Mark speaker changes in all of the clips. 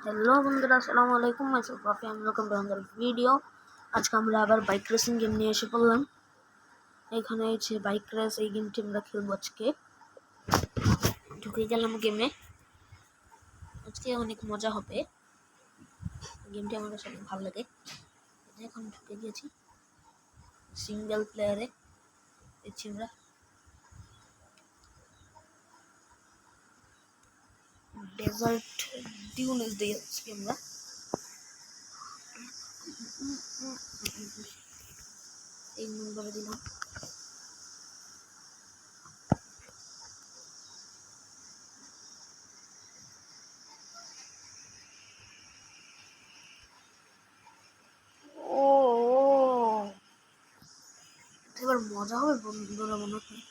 Speaker 1: Hello বন্ধুরা, আসসালামু আলাইকুম। মাইসেলফ রাফি, আমি ওয়েলকাম টু আনাদার ভিডিও। আজকে আমরা আবার বাইক রেসিং গেম নিয়ে এসে পড়লাম। এখানে হচ্ছে বাইক রেস, এই গেমটি আমরা খেলবো আজকে। ঢুকে গেলাম গেমে। আজকে অনেক মজা হবে, গেমটি আমার কাছে অনেক ভালো লাগে। এখন ঢুকে গিয়েছি সিঙ্গেল প্লেয়ারে। দেখছি আমরা ডেজার্ট ডিউনেস দিয়ে আজকে আমরা এই নম্বরে দিলাম। ও এবার মজা হবে বন্ধুরা, মনে হয়।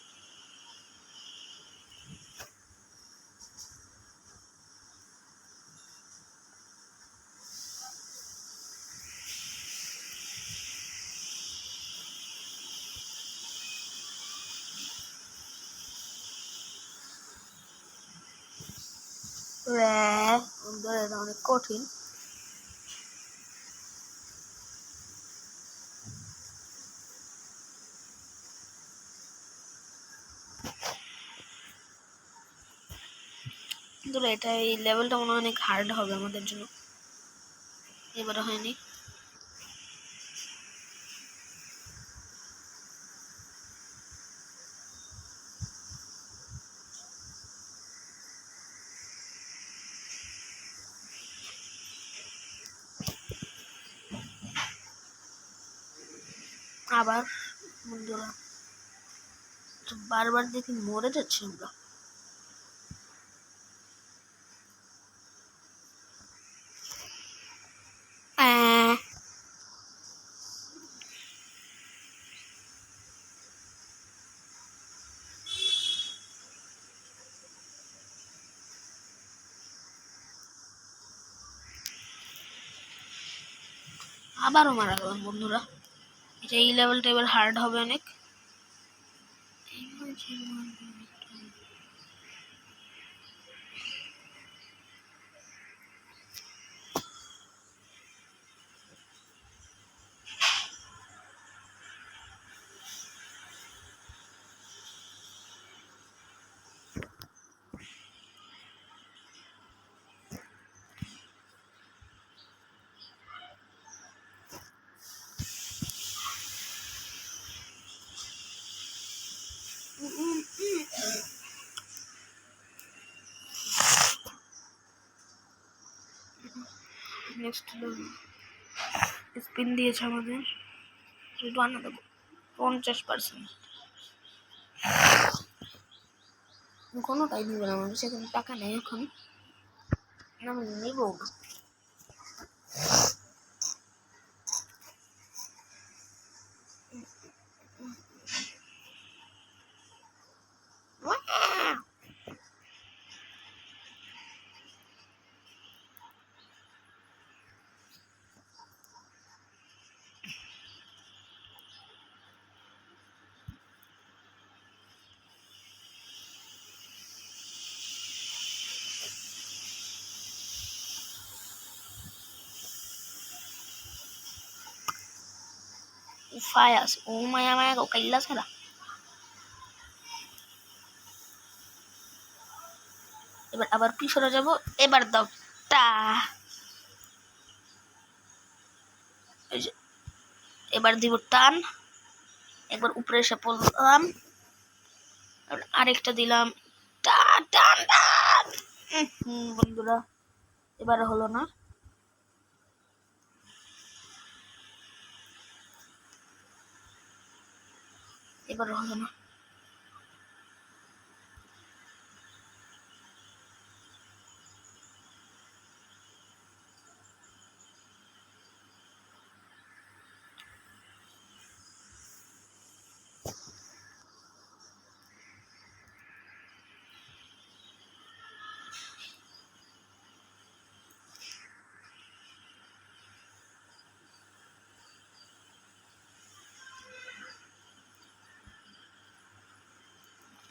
Speaker 1: বন্ধুরা, এটা অনেক কঠিন। বন্ধুরা, এটা এই লেভেলটা মনে হয় অনেক হার্ড হবে আমাদের জন্য। এবারে হয়নি। আবার বন্ধুরা, বারবার দেখি মরে যাচ্ছি আমরা। আবারও মারা গেলাম বন্ধুরা। এটা এই লেভেলটা এবার হার্ড হবে অনেক। নেক্সট স্পিন দিয়েছে আমাদের, বানা দেবো 50%। কোনোটাই নিবে না, আমাদের সেখানে টাকা নেই এখন, আমি নিবো না। Ufayas, maya maya kau kailas ka na. এবার আবার পিছনে যাব। এবার দাও টা, এবার দিব টান। একবার উপরে এসে পড়লাম, আরেকটা দিলাম টান টান টান। বন্ধুরা, এবার হলো না। এবার হলো না।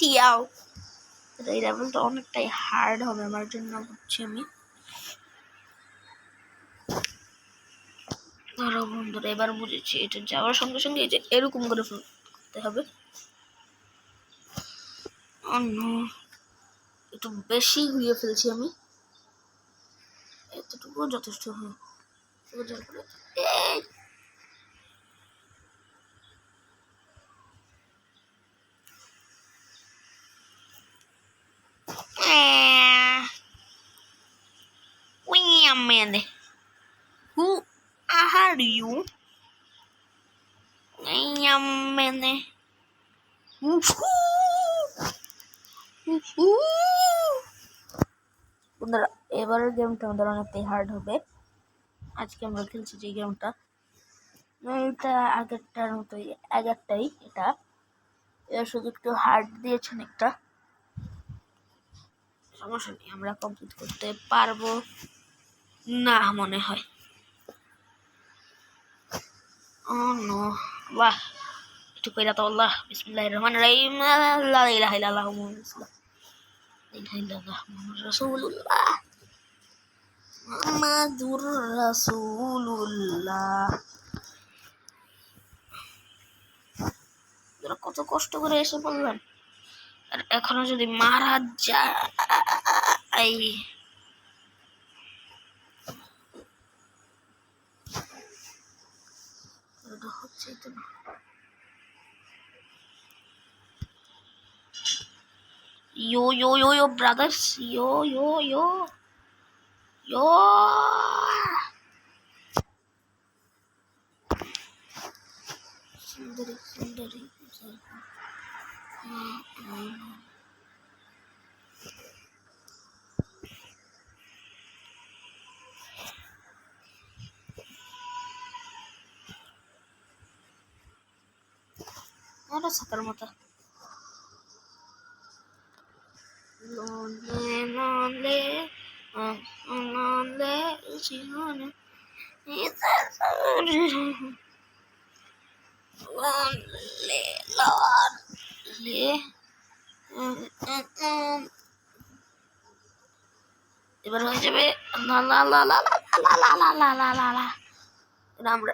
Speaker 1: টিয়াও, এই লেভেলটা অনেকটাই হার্ড হবে আমার জন্য, বুঝছি আমি। ধরো বন্ধুরা, এবার বুঝেছি এটা যাওয়ার সঙ্গে সঙ্গে এই যে এরকম করে করতে হবে। একটু বেশি ঘুরিয়ে ফেলছি আমি, এতটুকু যথেষ্ট। Wait a minute. Who are you? Wait a minute. বন্ধুরা, এবারের গেমটা আমাদের অনেকটাই হার্ড হবে। আজকে আমরা খেলছি যে গেমটা, এটা আগেরটার মতোই আগেরটাই, এটা এর শুধু একটু হার্ড দিয়েছেন একটা। সমস্যা নেই, আমরা কমপ্লিট করতে পারবো না মনে হয়। ও নো, বাহ, একটু কইরা তো আল্লাহ বিসমিল্লাহির রহমানির রহিম, লা ইলাহা ইল্লাল্লাহু মুহাম্মাদুর রাসূলুল্লাহ, মুহাম্মাদুর রাসূলুল্লাহ। কত কষ্ট করে এসে বললাম, আর এখনো যদি মারা যায়। হচ্ছে তো না। Yo, brothers. Yo. Sundari. Ada sakar mata. Lonely. Lonely. এবার হয়ে যাবে আমরা